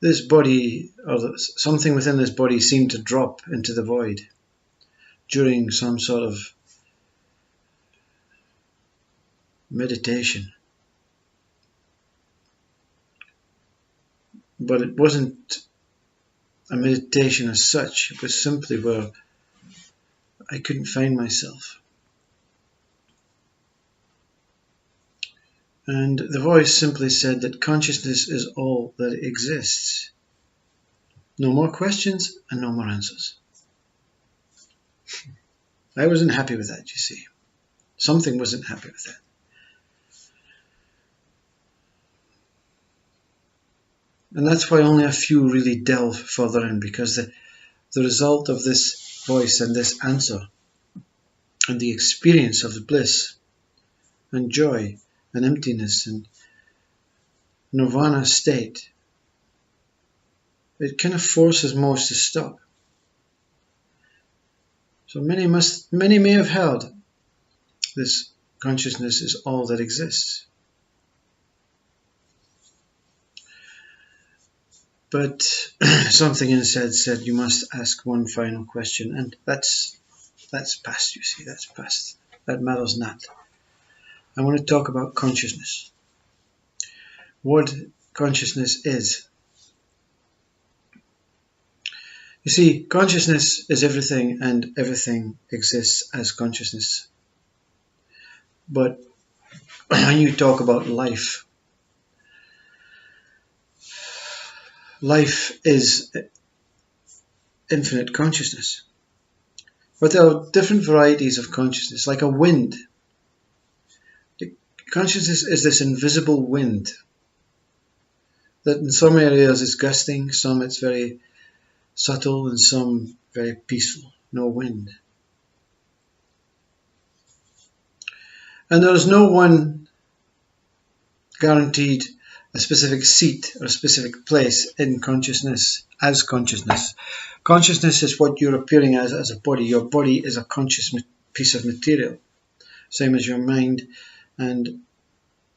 this body, or something within this body, seemed to drop into the void during some sort of meditation. But it wasn't a meditation as such. It was simply where I couldn't find myself. And the voice simply said that consciousness is all that exists. No more questions and no more answers. I wasn't happy with that, you see. Something wasn't happy with that. And that's why only a few really delve further in, because the result of this voice and this answer and the experience of the bliss and joy and emptiness and nirvana state, it kind of forces most to stop. So many may have held this consciousness is all that exists. But something inside said you must ask one final question, and that's past, you see, that's past. That matters not. I want to talk about consciousness. What consciousness is. You see, consciousness is everything, and everything exists as consciousness. But when you talk about life, life is infinite consciousness. But there are different varieties of consciousness, like a wind. Consciousness is this invisible wind that in some areas is gusting, some it's very subtle, and some very peaceful, no wind. And there is no one guaranteed a specific seat or a specific place in consciousness as consciousness. Consciousness is what you're appearing as a body. Your body is a conscious piece of material, same as your mind, and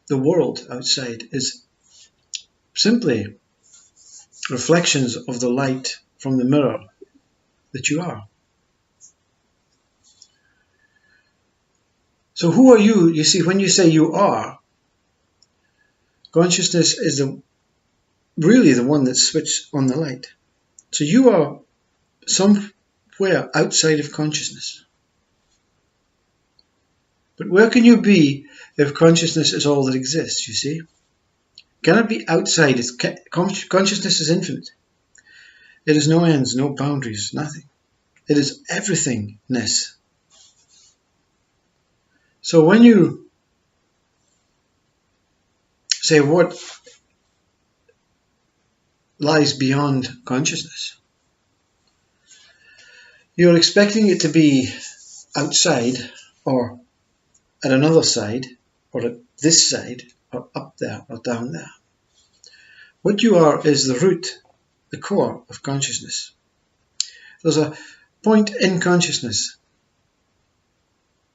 the world outside is simply reflections of the light from the mirror that you are. So who are you? You see, when you say you are, consciousness is really the one that switched on the light. So you are somewhere outside of consciousness. But where can you be if consciousness is all that exists, you see? Cannot be outside. Consciousness is infinite. It is no ends, no boundaries, nothing. It is everythingness. So when you say what lies beyond consciousness, you're expecting it to be outside, or at another side, or at this side, or up there, or down there. What you are is the root, the core of consciousness. There's a point in consciousness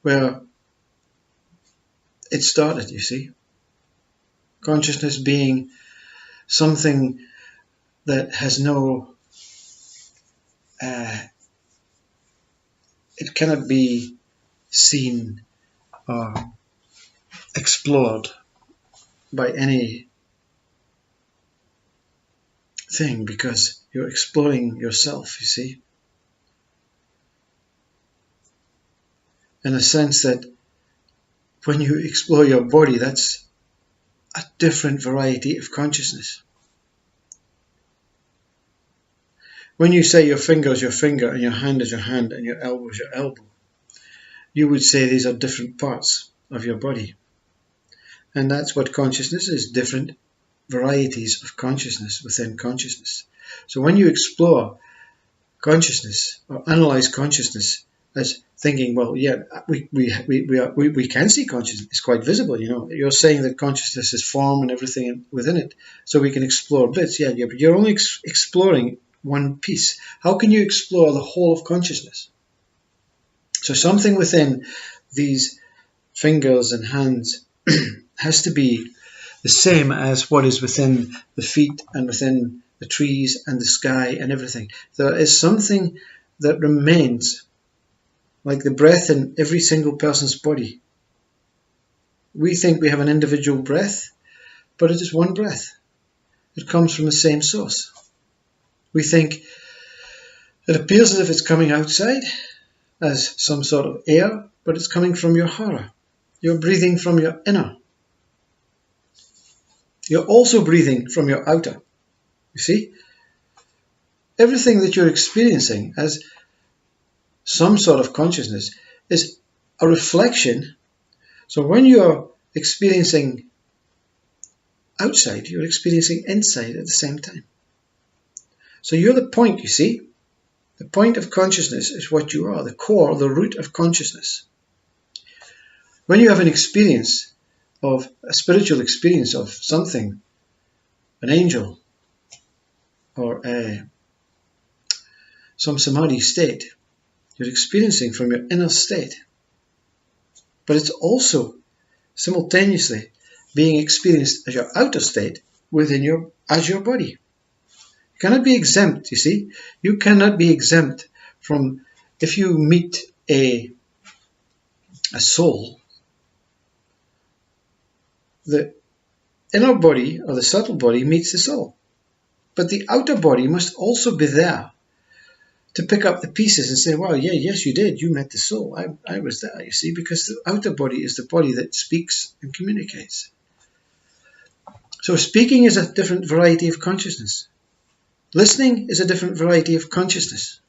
where it started, you see. Consciousness being something that has no, it cannot be seen or explored by any thing, because you're exploring yourself, you see. In a sense that when you explore your body, that's a different variety of consciousness. When you say your finger is your finger, and your hand is your hand, and your elbow is your elbow, you would say these are different parts of your body. And that's what consciousness is, different varieties of consciousness within consciousness. So when you explore consciousness or analyze consciousness as thinking, well, yeah, we can see consciousness. It's quite visible, you know. You're saying that consciousness is form and everything within it, so we can explore bits. Yeah, but you're only exploring one piece. How can you explore the whole of consciousness? So something within these fingers and hands has to be the same as what is within the feet and within the trees and the sky and everything. There is something that remains, like the breath in every single person's body. We think we have an individual breath, but it is one breath. It comes from the same source. We think it appears as if it's coming outside as some sort of air, but it's coming from your hara. You're breathing from your inner. You're also breathing from your outer. You see? Everything that you're experiencing as some sort of consciousness is a reflection. So when you're experiencing outside, you're experiencing inside at the same time. So you're the point, you see? The point of consciousness is what you are, the core, the root of consciousness. When you have an experience of a spiritual experience of something, an angel, or some samadhi state, you're experiencing from your inner state. But it's also simultaneously being experienced as your outer state within your body. You cannot be exempt, you see. You cannot be exempt from, if you meet a soul, the inner body or the subtle body meets the soul. But the outer body must also be there to pick up the pieces and say, wow, yes, you did. You met the soul. I was there, you see, because the outer body is the body that speaks and communicates. So speaking is a different variety of consciousness. Listening is a different variety of consciousness.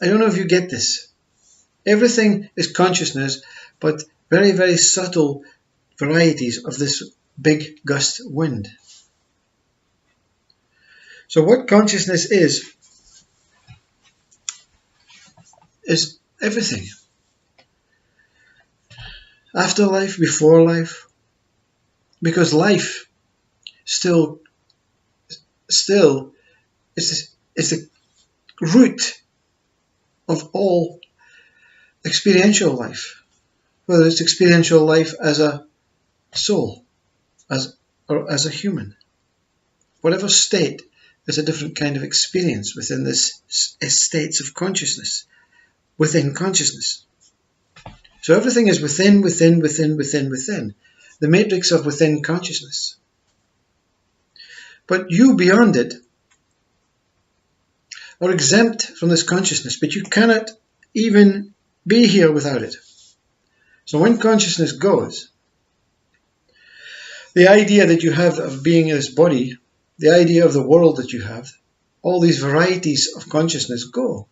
I don't know if you get this. Everything is consciousness, but very, very subtle varieties of this big gust wind. So what consciousness is everything. Afterlife, before life, because life still is the root of all experiential life, whether it's experiential life as a soul, or as a human. Whatever state is a different kind of experience within this states of consciousness, within consciousness. So everything is within. The matrix of within consciousness. But you beyond it are exempt from this consciousness, but you cannot even be here without it. So when consciousness goes, the idea that you have of being in this body, the idea of the world that you have, all these varieties of consciousness go.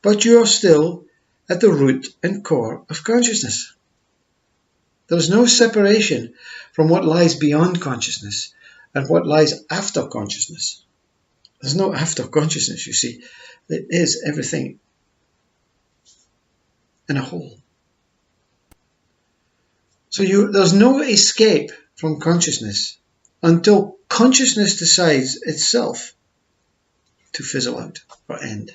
But you are still at the root and core of consciousness. There is no separation from what lies beyond consciousness and what lies after consciousness. There's no after consciousness, you see. It is everything in a whole. So there's no escape from consciousness until consciousness decides itself to fizzle out or end.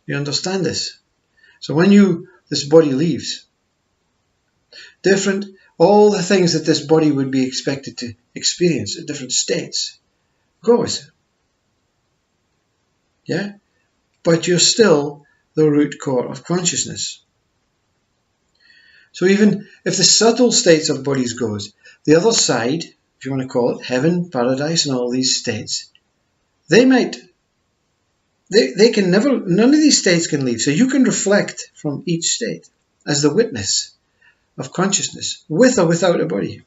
You understand this? So when this body leaves, all the things that this body would be expected to experience at different states goes. Yeah? But you're still the root core of consciousness. So even if the subtle states of bodies goes, the other side, if you want to call it heaven, paradise, and all these states, they can never, none of these states can leave. So you can reflect from each state as the witness of consciousness, with or without a body.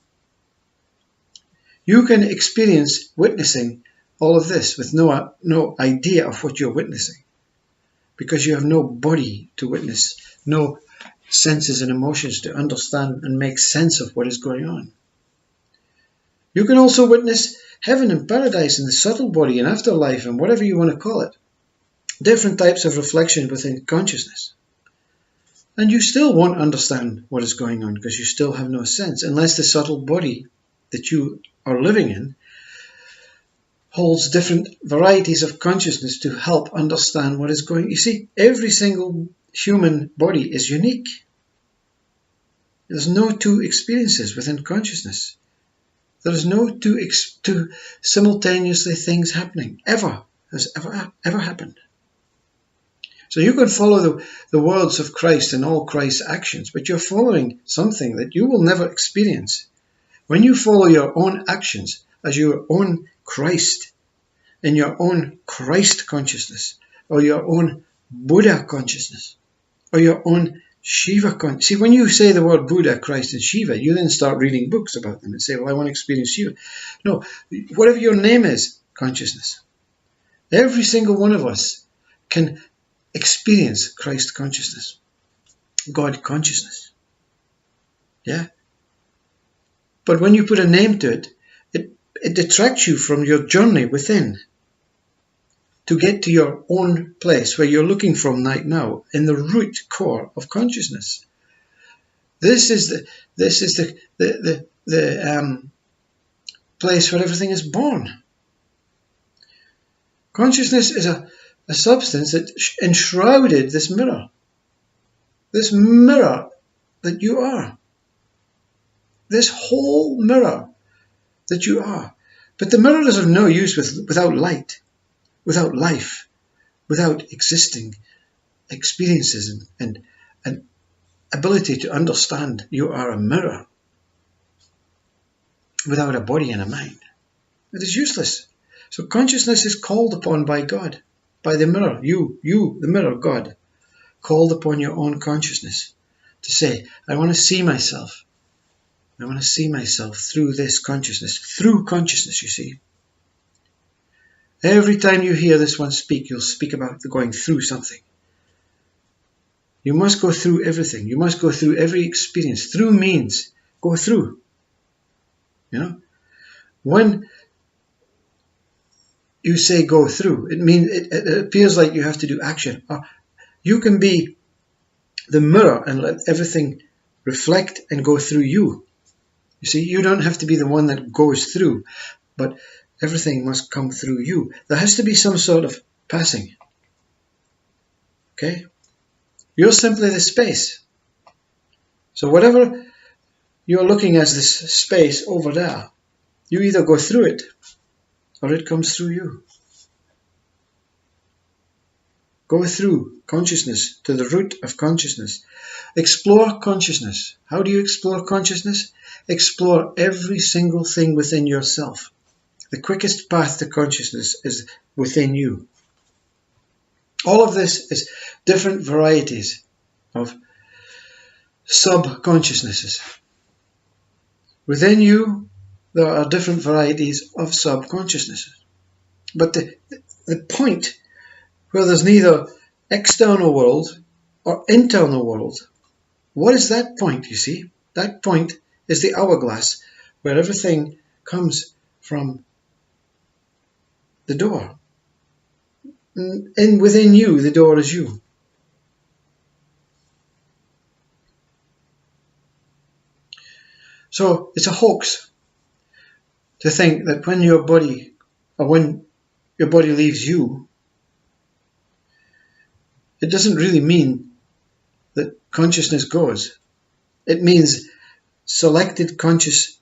You can experience witnessing all of this with no idea of what you're witnessing, because you have no body to witness, no senses and emotions to understand and make sense of what is going on. You can also witness heaven and paradise and the subtle body and afterlife and whatever you want to call it. Different types of reflection within consciousness. And you still won't understand what is going on because you still have no sense, unless the subtle body that you are living in holds different varieties of consciousness to help understand what is going on. You see, every single human body is unique. There's no two experiences within consciousness. There is no two simultaneously things happening. Has ever happened. So you can follow the words of Christ and all Christ's actions, but you're following something that you will never experience. When you follow your own actions as your own Christ, in your own Christ consciousness, or your own Buddha consciousness, or your own Shiva consciousness. See, when you say the word Buddha, Christ, and Shiva, you then start reading books about them and say, well, I want to experience Shiva. No, whatever your name is, consciousness. Every single one of us can experience Christ consciousness, God consciousness. Yeah? But when you put a name to it, it detracts you from your journey within to get to your own place where you're looking from right now, in the root core of consciousness. This is the place where everything is born. Consciousness is a substance that enshrouded this mirror that you are. This whole mirror that you are. But the mirror is of no use without light, without life, without existing experiences and ability to understand you are a mirror without a body and a mind. It is useless. So consciousness is called upon by God, by the mirror, you, the mirror, God, called upon your own consciousness to say, I want to see myself. I want to see myself through this consciousness, you see. Every time you hear this one speak, you'll speak about going through something. You must go through everything. You must go through every experience. Through means go through. You know, when you say go through, it means it appears like you have to do action. You can be the mirror and let everything reflect and go through you. You see, you don't have to be the one that goes through, but everything must come through you. There has to be some sort of passing. Okay? You're simply the space. So whatever you're looking as this space over there, you either go through it or it comes through you. Go through consciousness to the root of consciousness. Explore consciousness. How do you explore consciousness? Explore every single thing within yourself. The quickest path to consciousness is within you. All of this is different varieties of sub-consciousnesses. Within you, there are different varieties of sub-consciousnesses. But the point where there's neither external world or internal world, what is that point, you see? That point is the hourglass where everything comes from the door. And within you, the door is you. So it's a hoax to think that when your body leaves you, it doesn't really mean that consciousness goes. It means selected conscious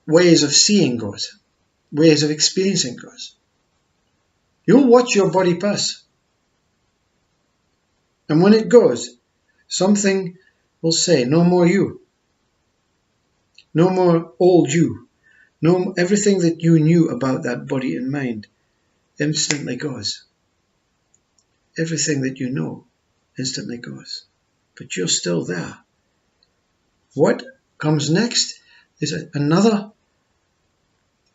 ways of seeing goes, ways of experiencing goes. You'll watch your body pass. And when it goes, something will say, no more you. No more old you. Everything that you knew about that body and mind instantly goes. Everything that you know instantly goes. But you're still there. What comes next is another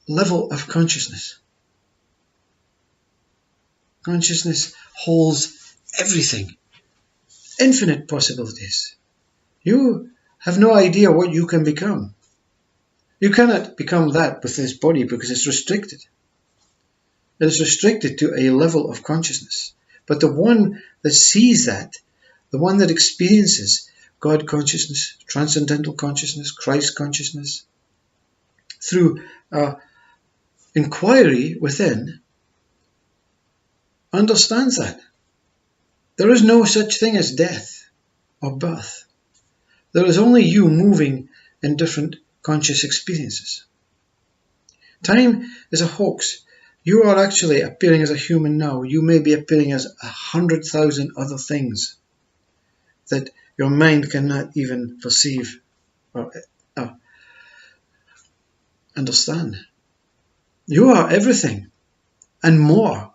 level of consciousness. Consciousness holds everything. Infinite possibilities. You have no idea what you can become. You cannot become that with this body because it's restricted. It is restricted to a level of consciousness. But the one that sees that, the one that experiences God consciousness, transcendental consciousness, Christ consciousness, through inquiry within, understands that. There is no such thing as death or birth. There is only you moving in different conscious experiences. Time is a hoax. You are actually appearing as a human now. You may be appearing as 100,000 other things that your mind cannot even perceive or understand. You are everything and more.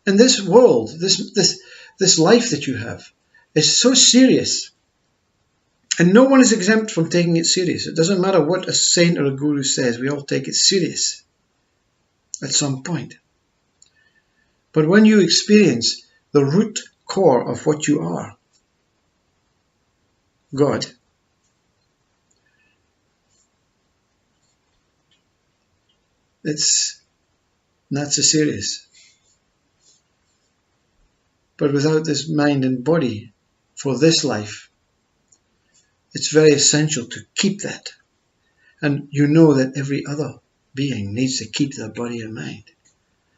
And this world, this life that you have is so serious. And no one is exempt from taking it serious. It doesn't matter what a saint or a guru says, we all take it serious at some point. But when you experience the root core of what you are, God, it's not so serious. But without this mind and body for this life, it's very essential to keep that. And you know that every other being needs to keep their body and mind.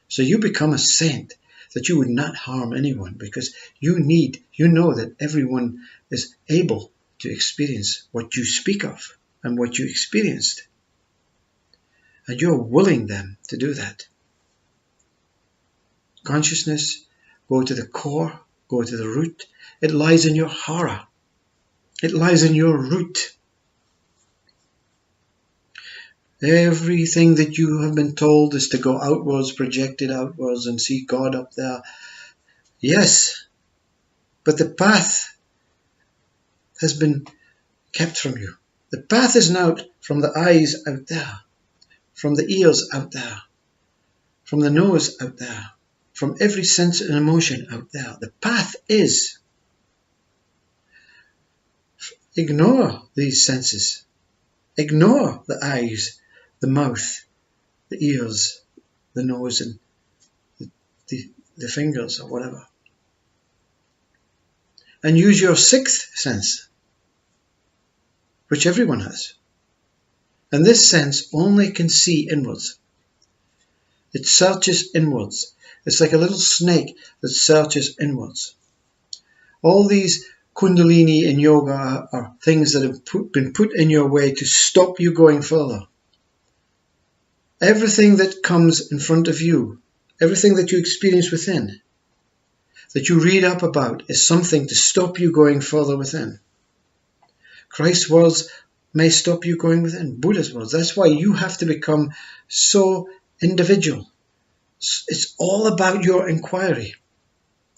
So you become a saint, that you would not harm anyone, because you know that everyone is able to experience what you speak of and what you experienced. And you're willing then to do that. Consciousness, go to the core, go to the root. It lies in your hara. It lies in your root. Everything that you have been told is to go outwards, projected outwards, and see God up there. Yes, but the path has been kept from you. The path is now from the eyes out there, from the ears out there, from the nose out there, from every sense and emotion out there. The path is. Ignore these senses. Ignore the eyes, the mouth, the ears, the nose, and the fingers or whatever. And use your sixth sense, which everyone has. And this sense only can see inwards. It searches inwards. It's like a little snake that searches inwards. All these Kundalini in yoga are things that have been put in your way to stop you going further. Everything that comes in front of you, everything that you experience within, that you read up about, is something to stop you going further within. Christ's words may stop you going within. Buddha's words. That's why you have to become so individual. It's all about your inquiry.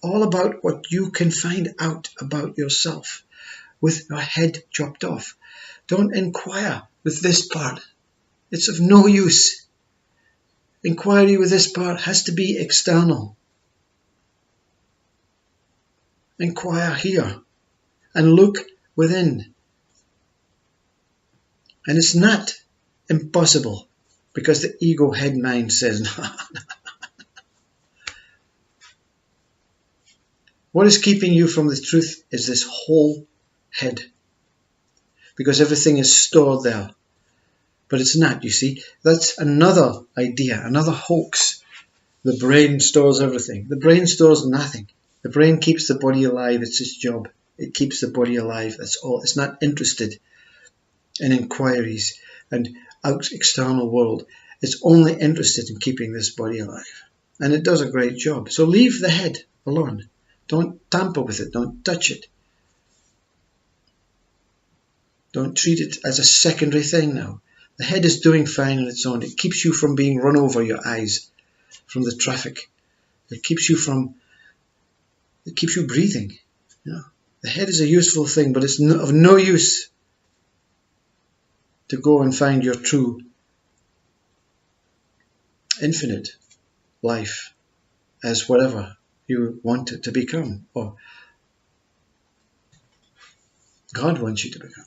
All about what you can find out about yourself with your head chopped off. Don't inquire with this part. It's of no use. Inquiry with this part has to be external. Inquire here and look within. And it's not impossible because the ego head mind says, no. What is keeping you from the truth is this whole head, because everything is stored there. But it's not, you see. That's another idea, another hoax. The brain stores everything. The brain stores nothing. The brain keeps the body alive. It's its job. It keeps the body alive. That's all. It's not interested in inquiries and external world. It's only interested in keeping this body alive. And it does a great job. So leave the head alone. Don't tamper with it. Don't touch it. Don't treat it as a secondary thing now. The head is doing fine on its own. It keeps you from being run over, your eyes, from the traffic. It keeps you breathing. You know, the head is a useful thing, but it's of no use to go and find your true infinite life as whatever you want it to become, or God wants you to become.